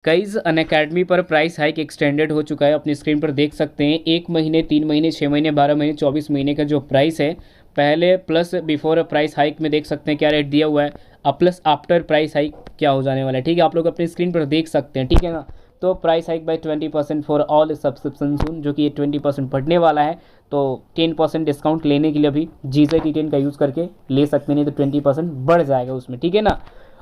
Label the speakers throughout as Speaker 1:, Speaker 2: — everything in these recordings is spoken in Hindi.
Speaker 1: गाइज अनअकैडमी पर प्राइस हाइक एक्सटेंडेड हो चुका है। अपनी स्क्रीन पर देख सकते हैं 1 महीने, 3 महीने, 6 महीने, 12 महीने, 24 महीने का जो प्राइस है, पहले प्लस बिफोर प्राइस हाइक में देख सकते हैं क्या रेट दिया हुआ है। अब प्लस आफ्टर प्राइस हाइक क्या हो जाने वाला है, ठीक है, आप लोग अपनी स्क्रीन पर देख सकते हैं, ठीक है ना। तो price hike by 20% for all subscription soon, जो कि ये 20% बढ़ने वाला है। तो 10% डिस्काउंट लेने के लिए अभी GZ T10 का यूज़ करके ले सकते हैं, नहीं तो 20% बढ़ जाएगा उसमें, ठीक है ना।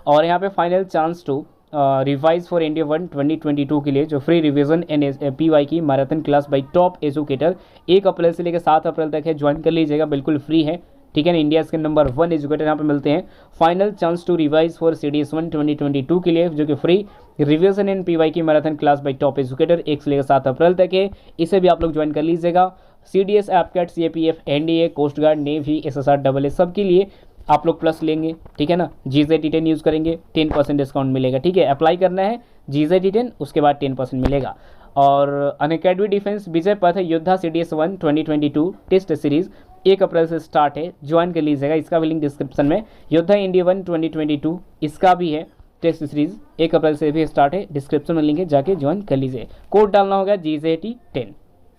Speaker 1: और यहाँ पे final chance to revise for India 2022 के लिए जो फ्री रिवीजन एंड PY की marathon class by top educator 1 April से लेकर 7 अप्रैल तक है, ज्वाइन कर लीजिएगा, बिल्कुल फ्री है, ठीक है ना। इंडिया के नंबर 1 एजुकेटर यहाँ पे मिलते हैं। Final chance to revise for CDS1 2022 के लिए जो कि फ्री रिवीजन एंड PY की marathon class by top educator 1 से लेकर 7 अप्रैल तक है, इसे भी आप लोग ज्वाइन कर लीजिएगा। CDS, AFCAT, CAPF, NDA, coast guard, navy, SSR, AA सब के लिए आप लोग प्लस लेंगे, ठीक है ना। GZ T10 यूज़ करेंगे 10% डिस्काउंट मिलेगा, ठीक है। अप्लाई करना है GZ T10, उसके बाद 10% मिलेगा। और अनअकैडमी डिफेंस विजय पथ योद्धा CDS1 2022 टेस्ट सीरीज 1 अप्रैल से स्टार्ट है, ज्वाइन कर लीजिएगा, इसका भी लिंक डिस्क्रिप्शन में। योद्धा इंडिया 1 2022 इसका भी है टेस्ट सीरीज, 1 अप्रैल से भी स्टार्ट है, डिस्क्रिप्शन में लिंक है, जाके ज्वाइन कर लीजिए। कोड डालना होगा GZ T10,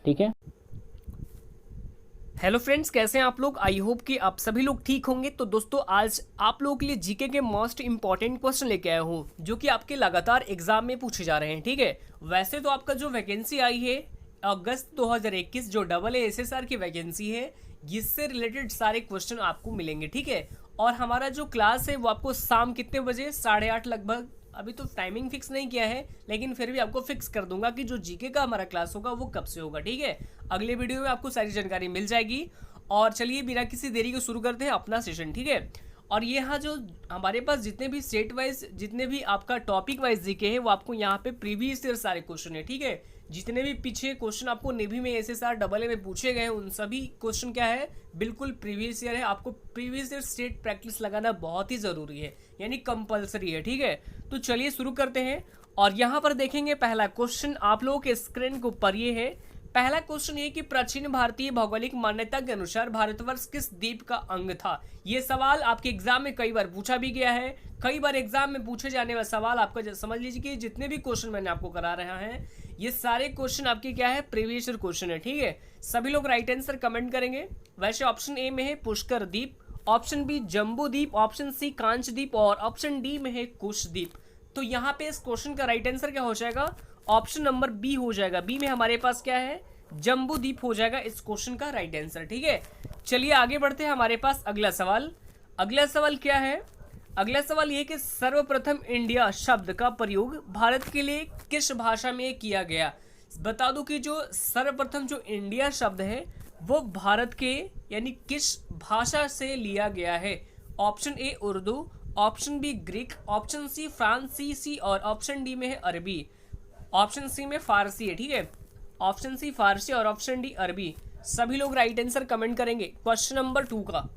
Speaker 1: ठीक है।
Speaker 2: हेलो फ्रेंड्स, कैसे हैं आप लोग। आई होप कि आप सभी लोग ठीक होंगे। तो दोस्तों, आज आप लोगों के लिए जीके के मोस्ट इंपॉर्टेंट क्वेश्चन लेके आया हूँ, जो कि आपके लगातार एग्जाम में पूछे जा रहे हैं, ठीक है। वैसे तो आपका जो वैकेंसी आई है अगस्त 2021, जो SSR की वैकेंसी है, इससे रिलेटेड सारे क्वेश्चन आपको मिलेंगे, ठीक है। और हमारा जो क्लास है वो आपको शाम कितने बजे, 8:30 लगभग, अभी तो टाइमिंग फिक्स नहीं किया है, लेकिन फिर भी आपको फिक्स कर दूंगा कि जो जीके का हमारा क्लास होगा वो कब से होगा, ठीक है। अगले वीडियो में आपको सारी जानकारी मिल जाएगी। और चलिए बिना किसी देरी के शुरू करते हैं अपना सेशन, ठीक है। और ये यहाँ जो हमारे पास जितने भी स्टेट वाइज, जितने भी आपका टॉपिक वाइज जीके है, वो आपको यहाँ पे प्रीवियस ईयर सारे क्वेश्चन है, ठीक है। जितने भी पीछे क्वेश्चन आपको नेवी में, SSR, AA में पूछे गए हैं, उन सभी क्वेश्चन क्या है, बिल्कुल प्रीवियस ईयर है। आपको प्रीवियस ईयर स्टेट प्रैक्टिस लगाना बहुत ही जरूरी है, यानी कंपलसरी है, ठीक है। तो चलिए शुरू करते हैं। और यहाँ पर देखेंगे पहला क्वेश्चन आप लोगों के स्क्रीन के ऊपर ये है। पहला क्वेश्चन ये कि प्राचीन भारतीय भौगोलिक मान्यता के अनुसार भारतवर्ष किस द्वीप का अंग था। ये सवाल आपके एग्जाम में कई बार पूछा भी गया है। कई बार एग्जाम में पूछे जाने वाला सवाल आपका, समझ लीजिए कि जितने भी क्वेश्चन मैंने आपको करा रहा है, ये सारे क्वेश्चन आपके क्या है, प्रीवियस ईयर क्वेश्चन है, ठीक है। सभी लोग राइट आंसर कमेंट करेंगे। वैसे ऑप्शन ए में है पुष्कर द्वीप, ऑप्शन बी जम्बू द्वीप, ऑप्शन सी कांच द्वीप और ऑप्शन डी में है कुश द्वीप। तो यहाँ पे इस क्वेश्चन का राइट आंसर क्या हो जाएगा, ऑप्शन नंबर बी हो जाएगा। बी में हमारे पास क्या है, जम्बू द्वीप हो जाएगा इस क्वेश्चन का राइट आंसर, ठीक है। चलिए आगे बढ़ते हैं। हमारे पास अगला सवाल, अगला सवाल क्या है, अगला सवाल ये कि सर्वप्रथम इंडिया शब्द का प्रयोग भारत के लिए किस भाषा में किया गया। बता दूं कि जो सर्वप्रथम जो इंडिया शब्द है वो भारत के यानी किस भाषा से लिया गया है। Option A Urdu, option B Greek, option C फ्रांसीसी और ऑप्शन डी में है अरबी। ऑप्शन सी में फारसी है, ठीक है। ऑप्शन सी फारसी और ऑप्शन डी अरबी। सभी लोग राइट आंसर कमेंट करेंगे क्वेश्चन नंबर 2 का।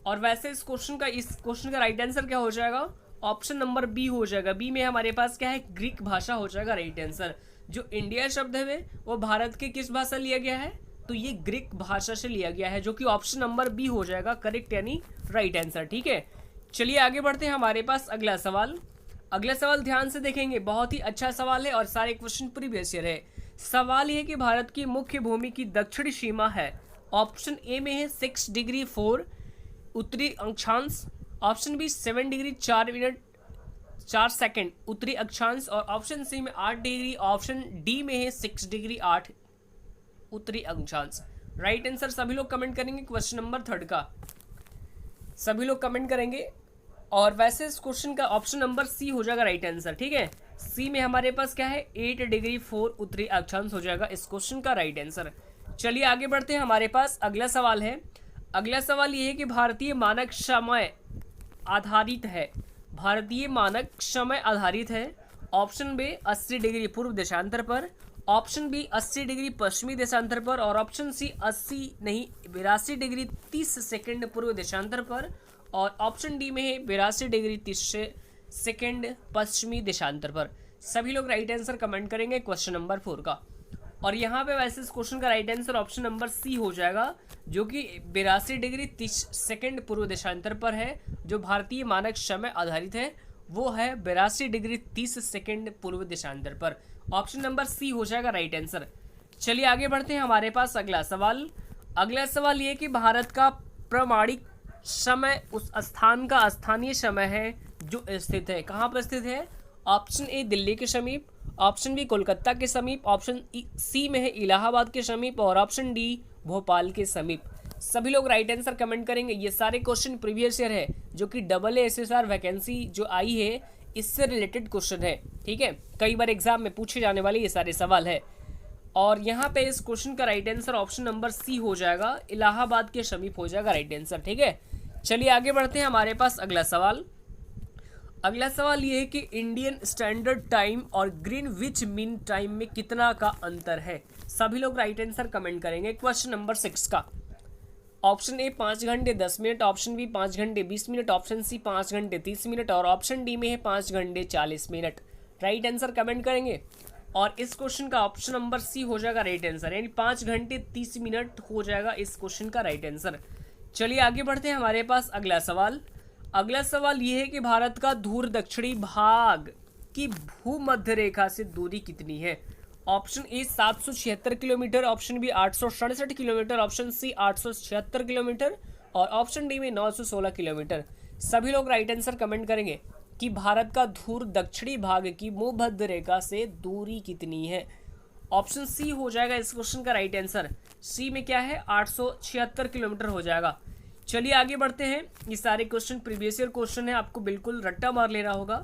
Speaker 2: और वैसे इस क्वेश्चन का राइट आंसर क्या हो जाएगा, ऑप्शन नंबर बी हो जाएगा। बी में हमारे पास क्या है, ग्रीक भाषा हो जाएगा राइट आंसर। जो इंडिया शब्द है वो भारत के किस भाषा लिया गया है, तो ये ग्रीक भाषा से लिया गया है, जो कि ऑप्शन नंबर बी हो जाएगा करेक्ट, यानी राइट आंसर, ठीक है। चलिए आगे बढ़ते हैं। हमारे पास अगला सवाल, अगला सवाल ध्यान से देखेंगे, बहुत ही अच्छा सवाल है और सारे क्वेश्चन प्रीवियस ईयर है। सवाल यह कि भारत की मुख्य भूमि की दक्षिणी सीमा है। ऑप्शन ए में है 6 डिग्री 4 उत्तरी अक्षांश, option B 7 degree 4 minute 4 second उत्तरी अक्षांश और ऑप्शन सी में 8 डिग्री, ऑप्शन डी में है 6 डिग्री 8 उत्तरी अक्षांश। राइट आंसर सभी लोग कमेंट करेंगे क्वेश्चन नंबर 3 का, सभी लोग कमेंट करेंगे। और वैसे इस क्वेश्चन का ऑप्शन नंबर सी हो जाएगा राइट आंसर, ठीक है। सी में हमारे पास क्या है, 8 डिग्री 4 उत्तरी अक्षांश हो जाएगा इस क्वेश्चन का राइट आंसर। चलिए आगे बढ़ते हैं। हमारे पास अगला सवाल है, अगला सवाल ये है कि भारतीय मानक समय आधारित है, भारतीय मानक समय आधारित है। ऑप्शन बी 80 डिग्री पूर्व देशांतर पर, ऑप्शन बी 80 डिग्री पश्चिमी देशांतर पर और ऑप्शन सी 82 डिग्री 30 सेकंड पूर्व देशांतर पर और ऑप्शन डी में है 82 डिग्री 30 सेकंड पश्चिमी देशांतर पर। सभी लोग राइट आंसर कमेंट करेंगे क्वेश्चन नंबर 4 का। और यहाँ पे वैसे इस क्वेश्चन का right answer option number C हो जाएगा, जो कि 82 डिग्री 30 सेकंड पूर्व देशांतर पर है, जो भारतीय मानक समय आधारित है। वो है 82 डिग्री 30 सेकेंड पूर्व देशांतर पर। ऑप्शन नंबर सी हो जाएगा राइट आंसर। चलिए आगे बढ़ते हैं, हमारे पास अगला सवाल। अगला सवाल ये कि भारत का प्रमाणिक समय उस स्थान का स्थानीय समय है जो स्थित है, कहाँ पर स्थित है? ऑप्शन ए दिल्ली के समीप, ऑप्शन बी कोलकाता के समीप, ऑप्शन सी में है इलाहाबाद के समीप और ऑप्शन डी भोपाल के समीप। सभी लोग राइट आंसर कमेंट करेंगे। ये सारे क्वेश्चन प्रीवियस ईयर है, जो कि AA वैकेंसी जो आई है इससे रिलेटेड क्वेश्चन है, ठीक है। कई बार एग्जाम में पूछे जाने वाले ये सारे सवाल है। और यहाँ पे इस क्वेश्चन का right answer option number C हो जाएगा, इलाहाबाद के समीप हो जाएगा राइट आंसर, ठीक है। चलिए आगे बढ़ते हैं, हमारे पास अगला सवाल। अगला सवाल ये है कि इंडियन स्टैंडर्ड टाइम और ग्रीनविच मीन टाइम में कितना का अंतर है? सभी लोग राइट आंसर कमेंट करेंगे क्वेश्चन नंबर 6 का। ऑप्शन ए 5 घंटे 10 मिनट, ऑप्शन बी 5 घंटे 20 मिनट, ऑप्शन सी 5 घंटे 30 मिनट और ऑप्शन डी में है 5 घंटे 40 मिनट। राइट आंसर कमेंट करेंगे। और इस क्वेश्चन का ऑप्शन नंबर सी हो जाएगा राइट आंसर, यानी 5 घंटे 30 मिनट हो जाएगा इस क्वेश्चन का राइट आंसर। चलिए आगे बढ़ते हैं, हमारे पास अगला सवाल। अगला सवाल ये है कि भारत का धूर दक्षिणी भाग की भूमध्य रेखा से दूरी कितनी है? Option A 776 kilometre, option B 867 kilometre, option C 876 kilometre और ऑप्शन डी में 916 किलोमीटर। सभी लोग राइट आंसर कमेंट करेंगे कि भारत का धूर दक्षिणी भाग की भूमध्य रेखा से दूरी कितनी है। ऑप्शन सी हो जाएगा इस क्वेश्चन का राइट आंसर। सी में क्या है? 876 किलोमीटर हो जाएगा। चलिए आगे बढ़ते हैं। ये सारे क्वेश्चन प्रीवियस ईयर क्वेश्चन है, आपको बिल्कुल रट्टा मार लेना होगा।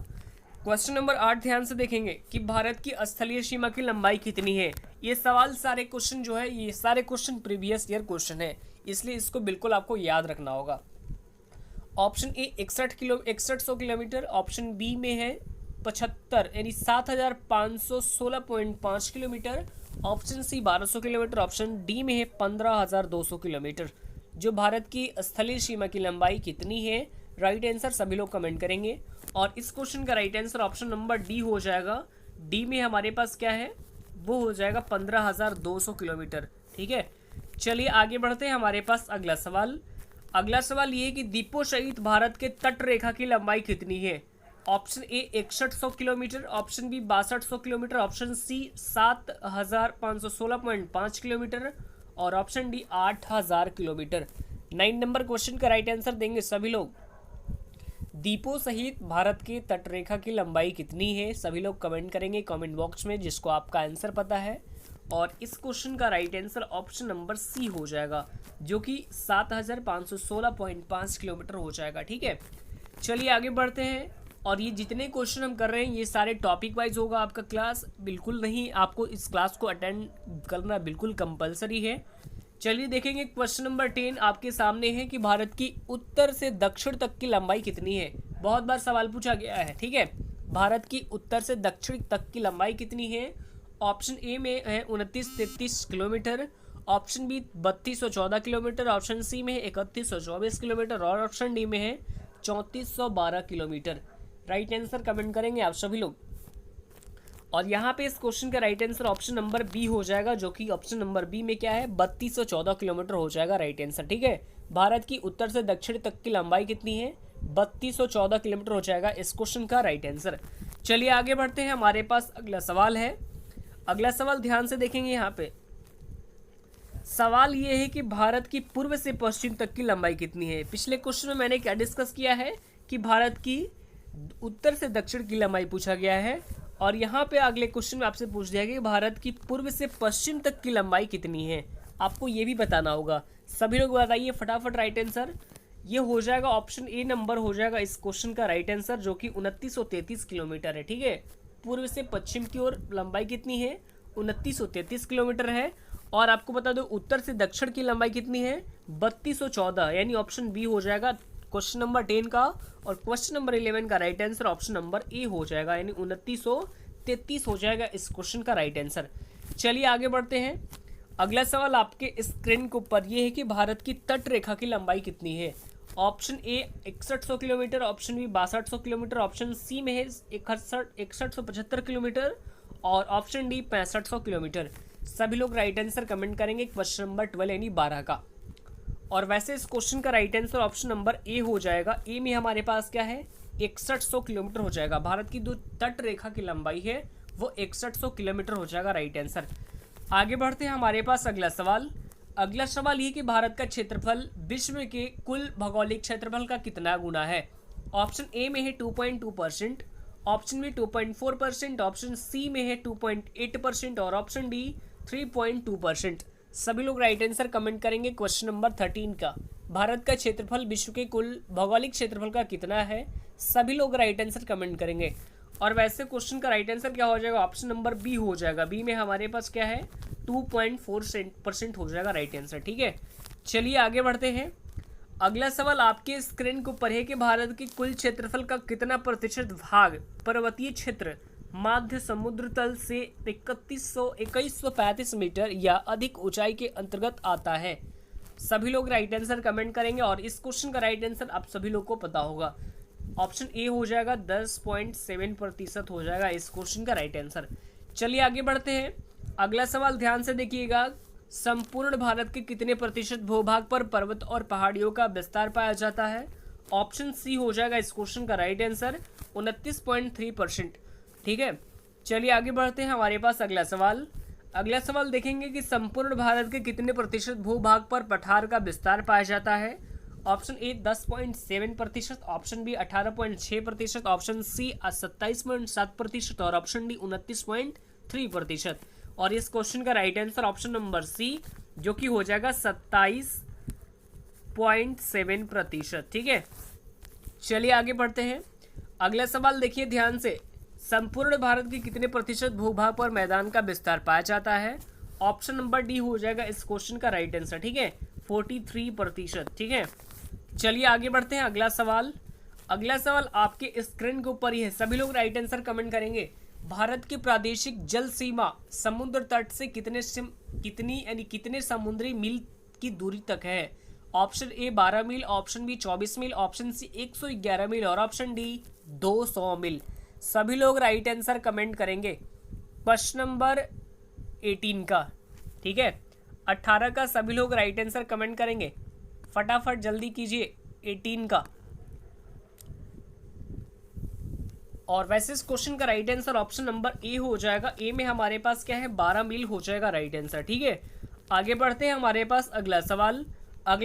Speaker 2: क्वेश्चन नंबर 8 ध्यान से देखेंगे कि भारत की स्थलीय सीमा की लंबाई कितनी है। ये सवाल सारे क्वेश्चन जो है ये सारे क्वेश्चन प्रीवियस ईयर क्वेश्चन है, इसलिए इसको बिल्कुल आपको याद रखना होगा। ऑप्शन ए 6100 किलोमीटर, ऑप्शन बी में है 75 यानी 7516.5 kilometre, option C 1200 kilometre, option D में है 15200 किलोमीटर। जो भारत की स्थलीय सीमा की लंबाई कितनी है? राइट आंसर सभी लोग कमेंट करेंगे। और इस क्वेश्चन का right answer option number D हो जाएगा। डी में हमारे पास क्या है? वो हो जाएगा 15200 किलोमीटर, ठीक है। चलिए आगे बढ़ते हैं, हमारे पास अगला सवाल। अगला सवाल ये है कि द्वीपों सहित भारत के तट रेखा की लंबाई कितनी है? ऑप्शन ए 6100 kilometre, option B 6200 kilometre, option c 7516.5 kilometre और option d 8000 kilometre. 9 number question का राइट आंसर देंगे सभी लोग। द्वीपों सहित भारत के तटरेखा की लंबाई कितनी है? सभी लोग कमेंट करेंगे कमेंट बॉक्स में जिसको आपका आंसर पता है। और इस क्वेश्चन का right answer option number C हो जाएगा, जो कि 7516.5 किलोमीटर हो जाएगा, ठीक है। चलिए आगे बढ़ते हैं। और ये जितने क्वेश्चन हम कर रहे हैं ये सारे टॉपिक वाइज होगा आपका क्लास, बिल्कुल नहीं आपको इस क्लास को अटेंड करना बिल्कुल कंपलसरी है। चलिए देखेंगे क्वेश्चन नंबर 10 आपके सामने है कि भारत की उत्तर से दक्षिण तक की लंबाई कितनी है। बहुत बार सवाल पूछा गया है, ठीक है। भारत की उत्तर से दक्षिण तक की लंबाई कितनी है? ऑप्शन ए में है 2933 kilometre, option B 3214 kilometre, option C में है 3124 किलोमीटर और ऑप्शन डी में है 3412 किलोमीटर। राइट आंसर कमेंट करेंगे आप सभी लोग। और यहाँ पे इस क्वेश्चन का right answer option number B हो जाएगा, जो कि ऑप्शन नंबर बी में क्या है 3214 किलोमीटर हो जाएगा राइट आंसर, ठीक है। भारत की उत्तर से दक्षिण तक की लंबाई कितनी है? 3214 किलोमीटर हो जाएगा इस क्वेश्चन का राइट आंसर। चलिए आगे बढ़ते हैं, हमारे पास अगला सवाल है। अगला सवाल ध्यान से देखेंगे। यहाँ पे सवाल ये है कि भारत की पूर्व से पश्चिम तक की लंबाई कितनी है। पिछले क्वेश्चन में मैंने क्या डिस्कस किया है कि भारत की उत्तर से दक्षिण की लंबाई पूछा गया है, और यहाँ पे अगले क्वेश्चन में आपसे पूछ दिया गया कि भारत की पूर्व से पश्चिम तक की लंबाई कितनी है। आपको ये भी बताना होगा। सभी लोग बताइए फटाफट राइट आंसर। ये हो जाएगा ऑप्शन ए नंबर हो जाएगा इस क्वेश्चन का राइट आंसर, जो कि 2933 किलोमीटर है, ठीक है। पूर्व से पश्चिम की ओर लंबाई कितनी है? 2933 किलोमीटर है। और आपको बता दो उत्तर से दक्षिण की लंबाई कितनी है? 3214, यानी ऑप्शन बी हो जाएगा क्वेश्चन नंबर 10 का। और क्वेश्चन नंबर 11 का right answer option number A हो जाएगा, यानी 2933 हो जाएगा इस क्वेश्चन का राइट आंसर। चलिए आगे बढ़ते हैं। अगला सवाल आपके स्क्रीन के ऊपर ये है कि भारत की तट रेखा की लंबाई कितनी है। ऑप्शन ए 6100 kilometre, option B 6200 kilometre, option C में है 6175 किलोमीटर और ऑप्शन डी 6500 किलोमीटर। सभी लोग राइट आंसर कमेंट करेंगे क्वेश्चन नंबर 12 यानी 12 का। और वैसे इस क्वेश्चन का right answer option number A हो जाएगा। ए में हमारे पास क्या है 6100 किलोमीटर हो जाएगा। भारत की जो तट रेखा की लंबाई है वो 6100 किलोमीटर हो जाएगा, राइट आंसर। आगे बढ़ते हैं, हमारे पास अगला सवाल। अगला सवाल ये कि भारत का क्षेत्रफल विश्व के कुल भौगोलिक क्षेत्रफल का कितना गुना है। ऑप्शन ए में है 2.2%, ऑप्शन बी 2.4%, ऑप्शन सी में है 2.8% और ऑप्शन डी 3.2%। सभी लोग राइट आंसर कमेंट करेंगे क्वेश्चन नंबर 13 का। भारत का क्षेत्रफल विश्व के कुल भौगोलिक क्षेत्रफल का कितना है, सभी लोग राइट आंसर कमेंट करेंगे। और वैसे क्वेश्चन का राइट आंसर क्या हो जाएगा, ऑप्शन नंबर बी हो जाएगा। बी में हमारे पास क्या है, 2.4% हो जाएगा राइट आंसर, ठीक है। चलिए आगे बढ़ते हैं। अगला सवाल आपके स्क्रीन के ऊपर है कि भारत के कुल क्षेत्रफल का कितना प्रतिशत भाग पर्वतीय क्षेत्र माध्य समुद्र तल से 2135 मीटर या अधिक ऊंचाई के अंतर्गत आता है। सभी लोग राइट आंसर कमेंट करेंगे और इस क्वेश्चन का राइट आंसर आप सभी लोग को पता होगा। ऑप्शन ए हो जाएगा, 10.7% हो जाएगा इस क्वेश्चन का राइट आंसर। चलिए आगे बढ़ते हैं। अगला सवाल ध्यान से देखिएगा। संपूर्ण भारत के कितने प्रतिशत भूभाग पर पर्वत और पहाड़ियों का विस्तार पाया जाता है। ऑप्शन सी हो जाएगा इस क्वेश्चन का राइट आंसर, 29.3%, ठीक है। चलिए आगे बढ़ते हैं, हमारे पास अगला सवाल। अगला सवाल देखेंगे कि संपूर्ण भारत के कितने प्रतिशत भूभाग पर पठार का विस्तार पाया जाता है। Option A 10.7%, option B 18.6%, option C 27.7% और ऑप्शन डी 29.3%। और इस क्वेश्चन का right answer option number C, जो कि हो जाएगा 27.7%, ठीक है। चलिए आगे बढ़ते हैं। अगला सवाल देखिए ध्यान से। संपूर्ण भारत के कितने प्रतिशत भूभाग पर मैदान का विस्तार पाया जाता है। ऑप्शन नंबर डी हो जाएगा इस क्वेश्चन का राइट आंसर, ठीक है, 43%, ठीक है। चलिए आगे बढ़ते हैं। अगला सवाल आपके स्क्रीन के ऊपर ही है, सभी लोग राइट आंसर कमेंट करेंगे। भारत की प्रादेशिक जल सीमा समुद्र तट से कितने समुद्री मील की दूरी तक है। ऑप्शन ए 12 मील, ऑप्शन बी 24 मील, ऑप्शन सी 111 मील और ऑप्शन डी 200 मील। सभी लोग राइट आंसर कमेंट करेंगे क्वेश्चन नंबर 18 का, ठीक है। 18 का सभी लोग राइट आंसर कमेंट करेंगे, फटाफट जल्दी कीजिए 18 का। और वैसे इस क्वेश्चन का right answer option number A हो जाएगा। ए में हमारे पास क्या है, 12 मील हो जाएगा राइट आंसर, ठीक है। आगे बढ़ते हैं, हमारे पास अगला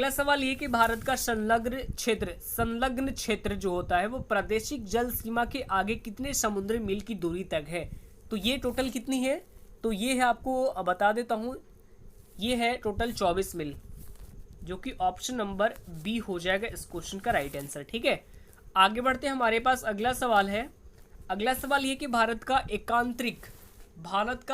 Speaker 2: सवाल ये कि भारत का संलग्न क्षेत्र जो होता है वो प्रादेशिक जल सीमा के आगे कितने समुद्री मील की दूरी तक है। तो ये टोटल कितनी है, तो ये है, आपको बता देता हूँ, ये है टोटल 24 मील, जो कि ऑप्शन नंबर बी हो जाएगा इस क्वेश्चन का राइट आंसर, ठीक है। आगे बढ़ते हैं, हमारे पास अगला सवाल है। अगला सवाल ये कि भारत का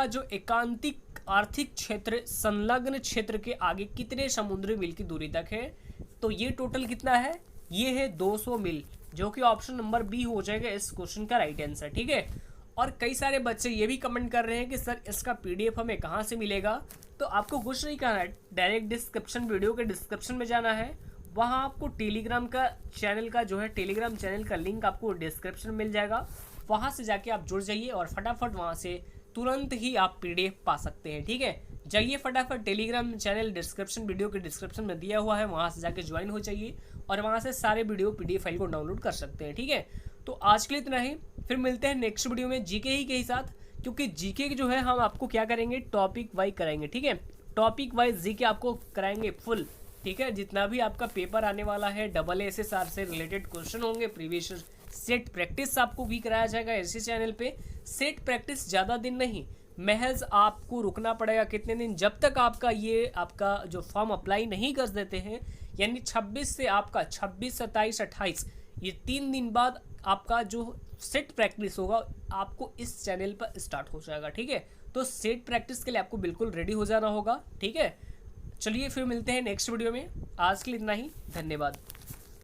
Speaker 2: जो एकांतिक आर्थिक क्षेत्र संलग्न क्षेत्र के आगे कितने समुद्री मील की दूरी तक है। तो ये टोटल कितना है, ये है 200 मील, जो कि ऑप्शन नंबर बी हो जाएगा इस क्वेश्चन का राइट आंसर, ठीक है। और कई सारे बच्चे ये भी कमेंट कर रहे हैं कि सर इसका पीडीएफ हमें कहाँ से मिलेगा। तो आपको कुछ नहीं करना है, डायरेक्ट वीडियो के डिस्क्रिप्शन में जाना है, वहाँ आपको टेलीग्राम चैनल का लिंक आपको डिस्क्रिप्शन में मिल जाएगा। वहाँ से जाके आप जुड़ जाइए और फटाफट वहाँ से तुरंत ही आप पीडीएफ पा सकते हैं, ठीक है। जाइए फटाफट, टेलीग्राम चैनल वीडियो के डिस्क्रिप्शन में दिया हुआ है, वहाँ से जाके ज्वाइन हो जाइए और वहाँ से सारे वीडियो पीडीएफ फाइल को डाउनलोड कर सकते हैं, ठीक है। तो आज के लिए इतना ही, फिर मिलते हैं नेक्स्ट वीडियो में जीके ही के साथ, क्योंकि जीके जो है हम आपको क्या करेंगे, टॉपिक वाइज कराएंगे, ठीक है। टॉपिक वाइज जीके आपको कराएंगे फुल, ठीक है। जितना भी आपका पेपर आने वाला है SSR से रिलेटेड क्वेश्चन होंगे, प्रीवियस सेट प्रैक्टिस आपको भी कराया जाएगा इसी चैनल पे। सेट प्रैक्टिस ज़्यादा दिन नहीं, महज आपको रुकना पड़ेगा कितने दिन, जब तक आपका जो फॉर्म अप्लाई नहीं कर देते हैं, यानी 26 से आपका 26, 27, 28 ये 3 दिन बाद आपका जो सेट प्रैक्टिस होगा आपको इस चैनल पर स्टार्ट हो जाएगा, ठीक है। तो सेट प्रैक्टिस के लिए आपको बिल्कुल रेडी हो जाना होगा, ठीक है। चलिए फिर मिलते हैं नेक्स्ट वीडियो में, आज के लिए इतना ही, धन्यवाद।